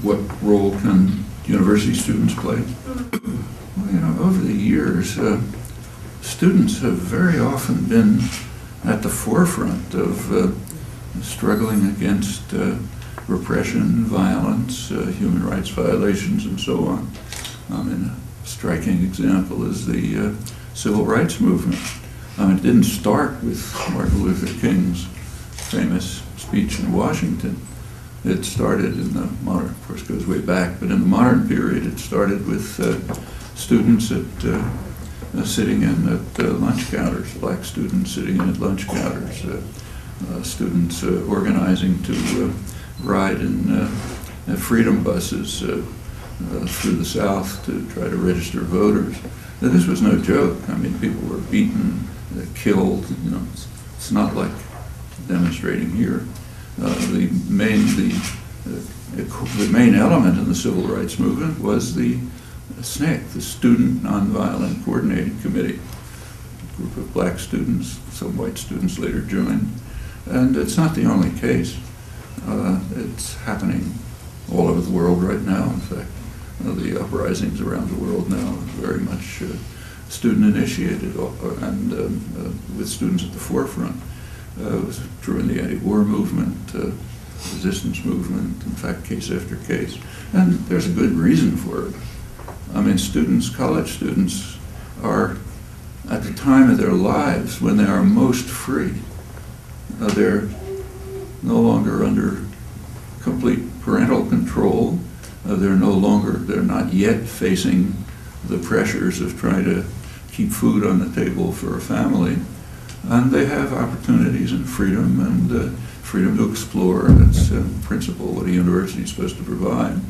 what role can university students play? Well, you know, over the years, students have very often been at the forefront of struggling against repression, violence, human rights violations, and so on. I mean, a striking example is the civil rights movement. It didn't start with Martin Luther King's famous speech in Washington. It started in the modern, of course, goes way back, but in the modern period, it started with students sitting in at lunch counters, black students sitting in at lunch counters, students organizing to ride in freedom buses through the South to try to register voters. Now, this was no joke. I mean, people were beaten, killed. You know, it's not like demonstrating here. The main element in the civil rights movement was the SNCC, the Student Nonviolent Coordinating Committee. A group of black students, some white students later joined. And it's not the only case. It's happening all over the world right now. In fact, the uprisings around the world now are very much student-initiated and with students at the forefront. It was true in the anti-war movement, resistance movement, in fact, case after case. And there's a good reason for it. I mean, students, college students, are at the time of their lives when they are most free. They're no longer under complete parental control. They're not yet facing the pressures of trying to keep food on the table for a family. And they have opportunities and freedom freedom to explore. That's in principle what a university is supposed to provide.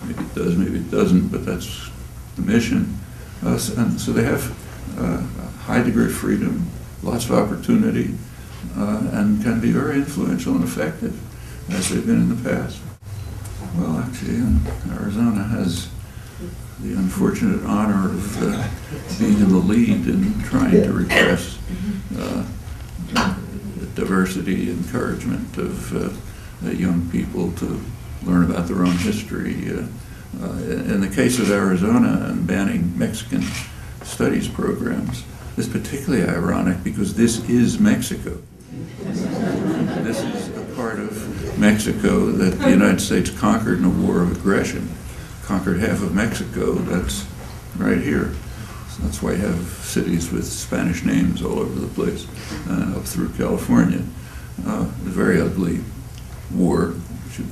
Maybe it does, maybe it doesn't, but that's the mission. And so they have a high degree of freedom, lots of opportunity, and can be very influential and effective, as they've been in the past. Well, actually, Arizona has the unfortunate honor of being in the lead in trying to repress diversity, encouragement of young people to learn about their own history. In the case of Arizona and banning Mexican studies programs, it's particularly ironic because this is Mexico. This is a part of Mexico that the United States conquered in a war of aggression. Conquered half of Mexico, that's right here. So that's why you have cities with Spanish names all over the place, up through California. A very ugly war, we should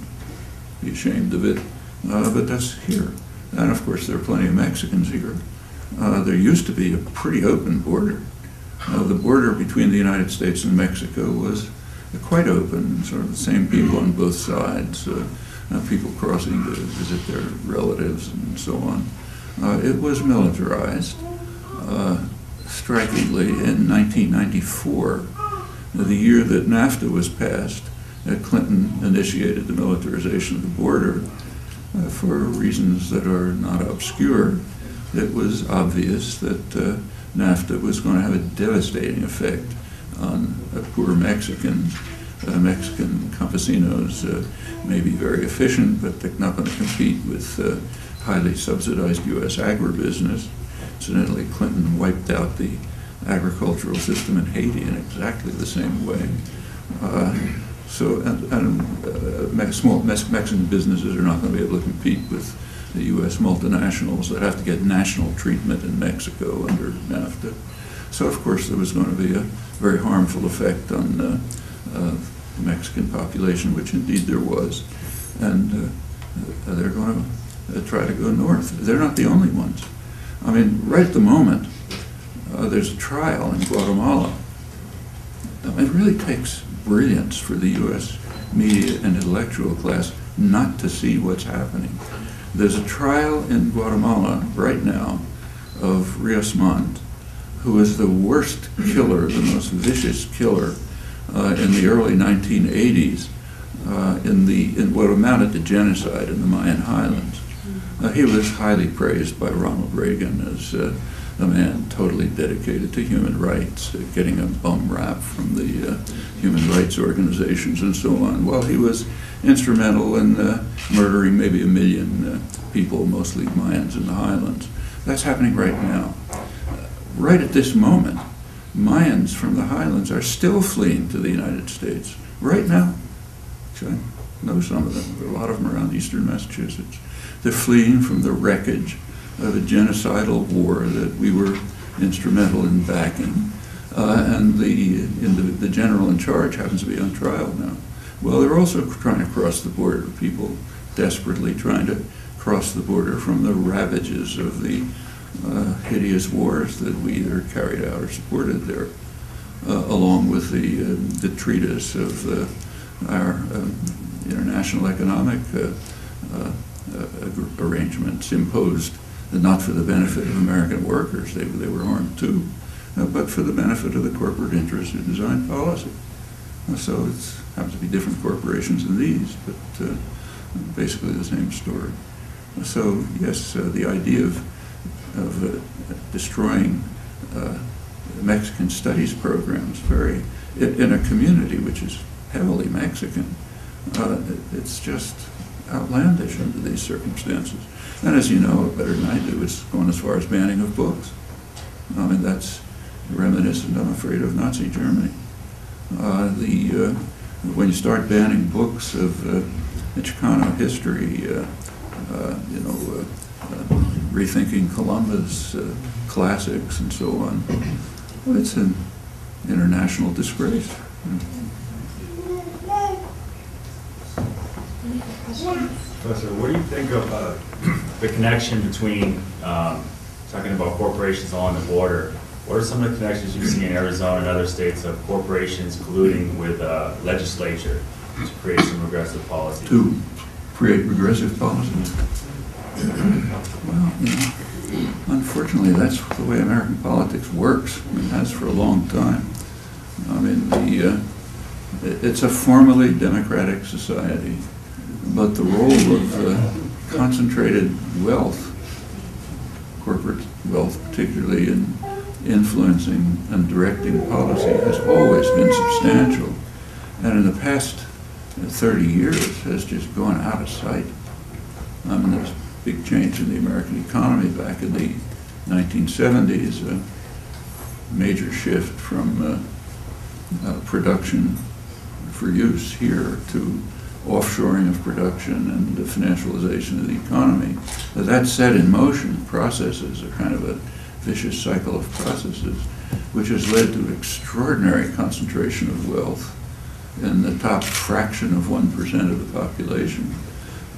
be ashamed of it, but that's here. And of course there are plenty of Mexicans here. There used to be a pretty open border. The border between the United States and Mexico was quite open, sort of the same people on both sides, people crossing to visit their relatives and so on. It was militarized. Strikingly, in 1994, the year that NAFTA was passed, Clinton initiated the militarization of the border for reasons that are not obscure. It was obvious that NAFTA was going to have a devastating effect on poor Mexicans. Mexican campesinos may be very efficient, but they're not going to compete with highly subsidized U.S. agribusiness. Incidentally, Clinton wiped out the agricultural system in Haiti in exactly the same way. Small Mexican businesses are not going to be able to compete with the U.S. multinationals that have to get national treatment in Mexico under NAFTA. So, of course, there was going to be a very harmful effect on the Mexican population, which indeed there was. And they're going to try to go north. They're not the only ones. I mean, right at the moment, there's a trial in Guatemala. I mean, it really takes brilliance for the U.S. media and intellectual class not to see what's happening. There's a trial in Guatemala right now of Rios Montt, who is the worst killer, the most vicious killer in the early 1980s in what amounted to genocide in the Mayan highlands. He was highly praised by Ronald Reagan as a man totally dedicated to human rights, getting a bum rap from the human rights organizations and so on. Well, he was instrumental in murdering maybe 1 million people, mostly Mayans in the highlands. That's happening right now. Right at this moment, Mayans from the highlands are still fleeing to the United States, right now. Actually, I know some of them. There are a lot of them around eastern Massachusetts. They're fleeing from the wreckage of a genocidal war that we were instrumental in backing. And the general in charge happens to be on trial now. Well, they're also trying to cross the border, people desperately trying to cross the border from the ravages of the hideous wars that we either carried out or supported there, along with the treatise of our international economic arrangements imposed not for the benefit of American workers, they were harmed too, but for the benefit of the corporate interests who designed policy. So it happens to be different corporations than these, but basically the same story. So yes, the idea of destroying Mexican studies programs in a community which is heavily Mexican, it's just outlandish under these circumstances. And as you know better than I do, it's going as far as banning of books. I mean, that's reminiscent, I'm afraid, of Nazi Germany. When you start banning books of Chicano history, rethinking Columbus, classics, and so on, well, it's an international disgrace. Professor, what do you think of the connection between, talking about corporations along the border, what are some of the connections you see in Arizona and other states of corporations colluding with legislature to create some regressive policies? To create regressive policies? Well, unfortunately, that's the way American politics works. It has for a long time. I mean, it's a formally democratic society, but the role of concentrated wealth, corporate wealth particularly, in influencing and directing policy has always been substantial, and in the past 30 years has just gone out of sight. I mean, there's a big change in the American economy back in the 1970s, a major shift from production for use here to offshoring of production and the financialization of the economy. That set in motion processes, a kind of a vicious cycle of processes, which has led to extraordinary concentration of wealth in the top fraction of 1% of the population.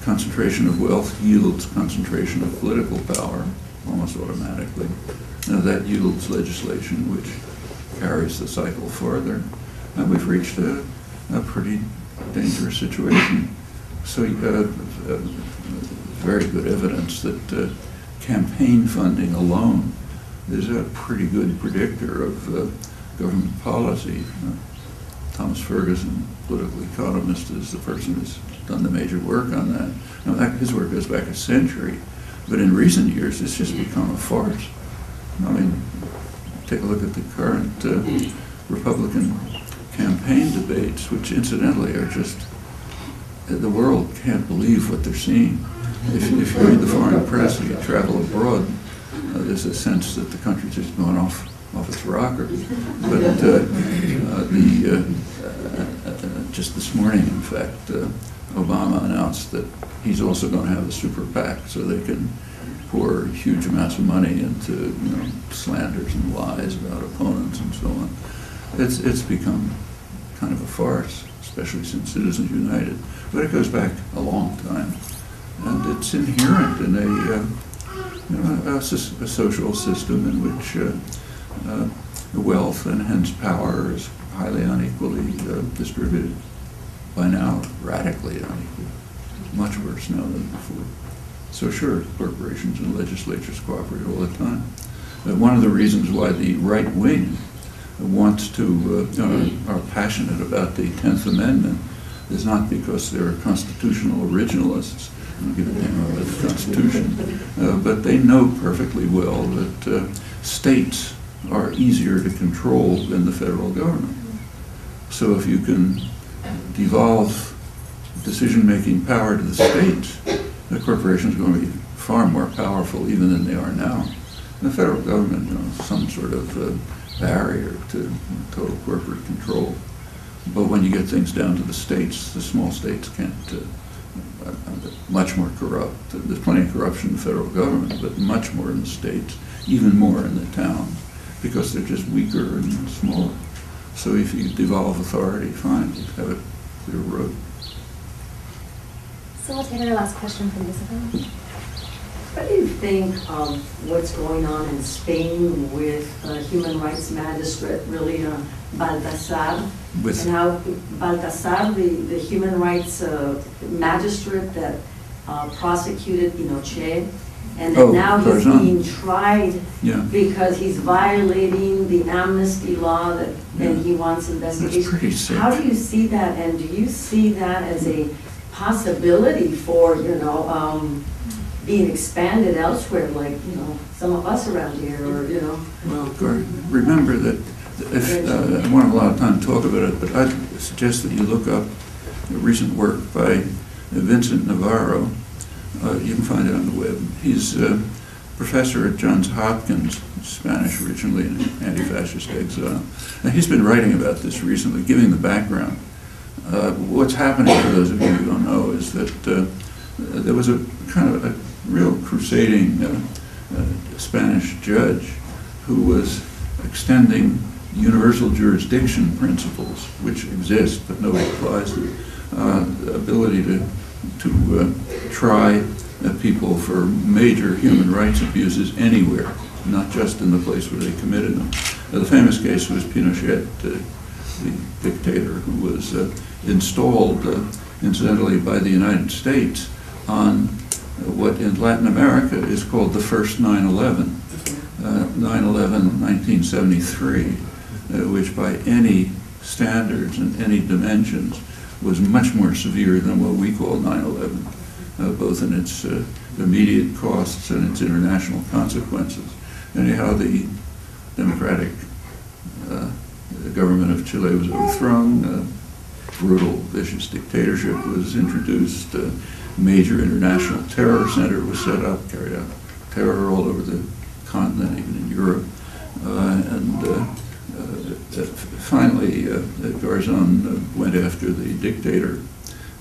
Concentration of wealth yields concentration of political power almost automatically. Now that yields legislation which carries the cycle farther. And we've reached a pretty dangerous situation. So very good evidence that campaign funding alone is a pretty good predictor of government policy. Thomas Ferguson, political economist, is the person who's done the major work on that. Now, his work goes back a century, but in recent years, it's just become a farce. I mean, take a look at the current Republican campaign debates, which incidentally are just, the world can't believe what they're seeing. If you read the foreign press or you travel abroad, there's a sense that the country's just going off its rocker. But just this morning, in fact, Obama announced that he's also going to have a super PAC so they can pour huge amounts of money into slanders and lies about opponents and so on. It's become kind of a farce, especially since Citizens United. But it goes back a long time, and it's inherent in a social system in which wealth and hence power is highly unequally distributed. By now, radically unequal, much worse now than before. So sure, corporations and legislatures cooperate all the time. One of the reasons why the right wing wants to, are passionate about the 10th Amendment is not because they're constitutional originalists, I don't give a damn about the Constitution. But they know perfectly well that states are easier to control than the federal government. So if you can devolve decision-making power to the states, the corporations are going to be far more powerful even than they are now. And the federal government, some sort of barrier to total corporate control. But when you get things down to the states, the small states can't, much more corrupt. There's plenty of corruption in the federal government, but much more in the states, even more in the towns, because they're just weaker and smaller. So if you devolve authority, fine, you have a clear road. So we'll take our last question from Isabel. What do you think of what's going on in Spain with human rights magistrate, really Baltasar, and how Baltasar, the human rights magistrate that prosecuted Pinochet, and then now he's being tried because he's violating the amnesty law that, and he wants investigation. How do you see that, and do you see that as a possibility for, being expanded elsewhere, like, some of us around here, or, Well, remember that, if, I want a lot of time to talk about it, but I suggest that you look up a recent work by Vincent Navarro. You can find it on the web. He's a professor at Johns Hopkins, Spanish originally, in anti-fascist exile. And he's been writing about this recently, giving the background. What's happening, for those of you who don't know, is that there was a kind of a real crusading Spanish judge who was extending universal jurisdiction principles, which exist but nobody applies to, the ability to try people for major human rights abuses anywhere, not just in the place where they committed them. The famous case was Pinochet, the dictator who was installed, incidentally, by the United States on what in Latin America is called the first 9/11, 9/11, 1973, which by any standards and any dimensions was much more severe than what we call 9/11, both in its immediate costs and its international consequences. Anyhow, the democratic government of Chile was overthrown, brutal, vicious dictatorship was introduced, major international terror center was set up, carried out terror all over the continent, even in Europe. Finally, Garzón went after the dictator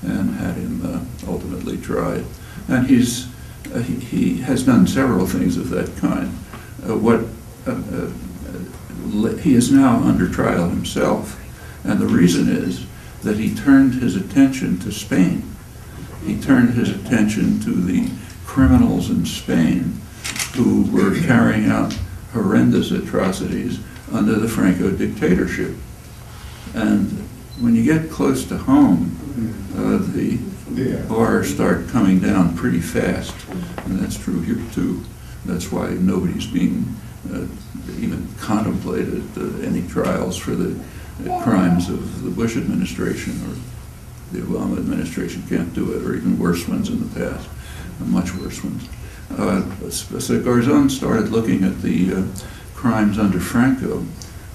and had him ultimately tried. And he has done several things of that kind. He is now under trial himself, and the reason is that he turned his attention to Spain. He turned his attention to the criminals in Spain who were carrying out horrendous atrocities under the Franco dictatorship. And when you get close to home, the bars start coming down pretty fast, and that's true here too. That's why nobody's being even contemplated any trials for the crimes of the Bush administration, or the Obama administration can't do it, or even worse ones in the past, much worse ones. So Garzón started looking at the crimes under Franco,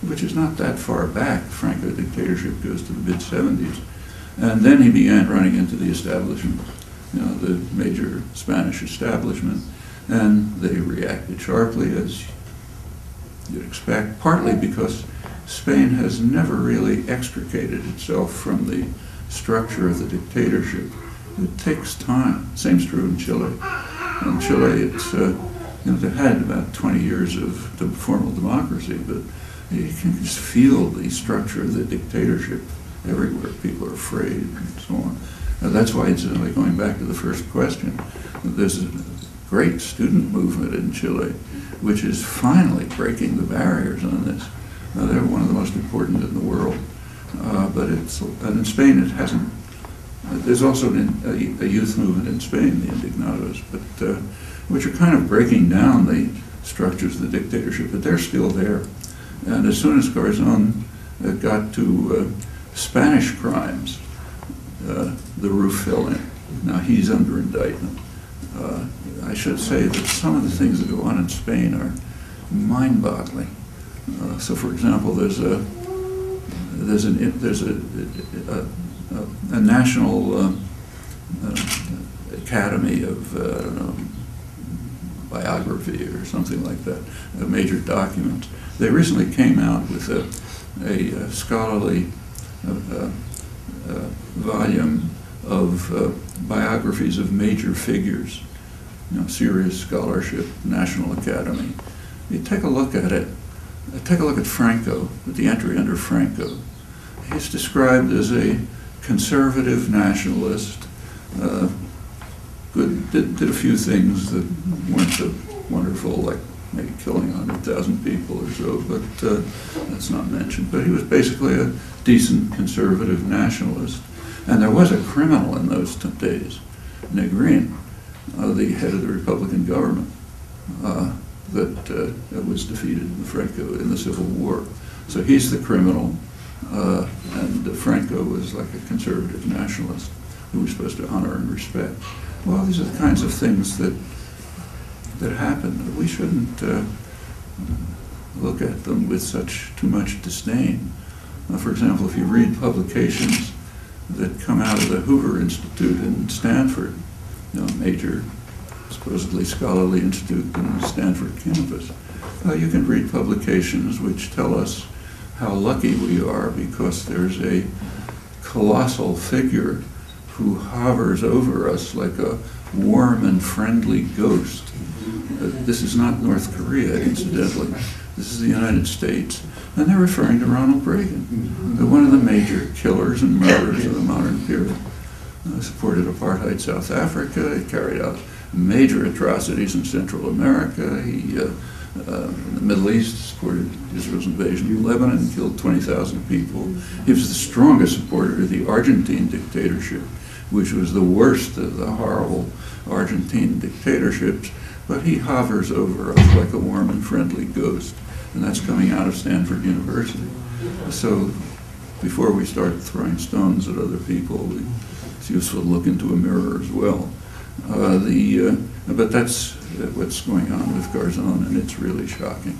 which is not that far back. Franco dictatorship goes to the mid-70s. And then he began running into the establishment, the major Spanish establishment, and they reacted sharply, as you'd expect, partly because Spain has never really extricated itself from the structure of the dictatorship. It takes time. Same's true in Chile. In Chile, it's they've had about 20 years of formal democracy, but you can just feel the structure of the dictatorship everywhere. People are afraid and so on. That's why, incidentally, going back to the first question, there's a great student movement in Chile, which is finally breaking the barriers on this. They're one of the most important in the world. But and in Spain it hasn't. There's also a youth movement in Spain, the Indignados, but which are kind of breaking down the structures of the dictatorship, but they're still there. And as soon as Garzón got to Spanish crimes, the roof fell in. Now, he's under indictment. I should say that some of the things that go on in Spain are mind-boggling. So, for example, there's a national academy of I don't know, biography or something like that, a major document. They recently came out with a scholarly volume of biographies of major figures, serious scholarship, National Academy. You take a look at it. Take a look at Franco, at the entry under Franco. He's described as a conservative nationalist, did a few things that weren't so wonderful, like maybe killing 100,000 people or so, but that's not mentioned. But he was basically a decent conservative nationalist. And there was a criminal in those days, Negrin, the head of the Republican government, that was defeated in Franco in the Civil War. So he's the criminal, and Franco was like a conservative nationalist who was supposed to honor and respect. Well, these are the kinds of things that happen. We shouldn't look at them with too much disdain. For example, if you read publications that come out of the Hoover Institute in Stanford, major supposedly scholarly institute in the Stanford campus, you can read publications which tell us how lucky we are because there's a colossal figure who hovers over us like a warm and friendly ghost. This is not North Korea, incidentally. This is the United States. And they're referring to Ronald Reagan, one of the major killers and murderers of the modern period. Supported apartheid South Africa. He carried out major atrocities in Central America. He, in the Middle East, supported Israel's invasion of Lebanon, killed 20,000 people. He was the strongest supporter of the Argentine dictatorship, which was the worst of the horrible Argentine dictatorships. But he hovers over us like a warm and friendly ghost. And that's coming out of Stanford University. So before we start throwing stones at other people, it's useful to look into a mirror as well. But that's what's going on with Garzon, and it's really shocking.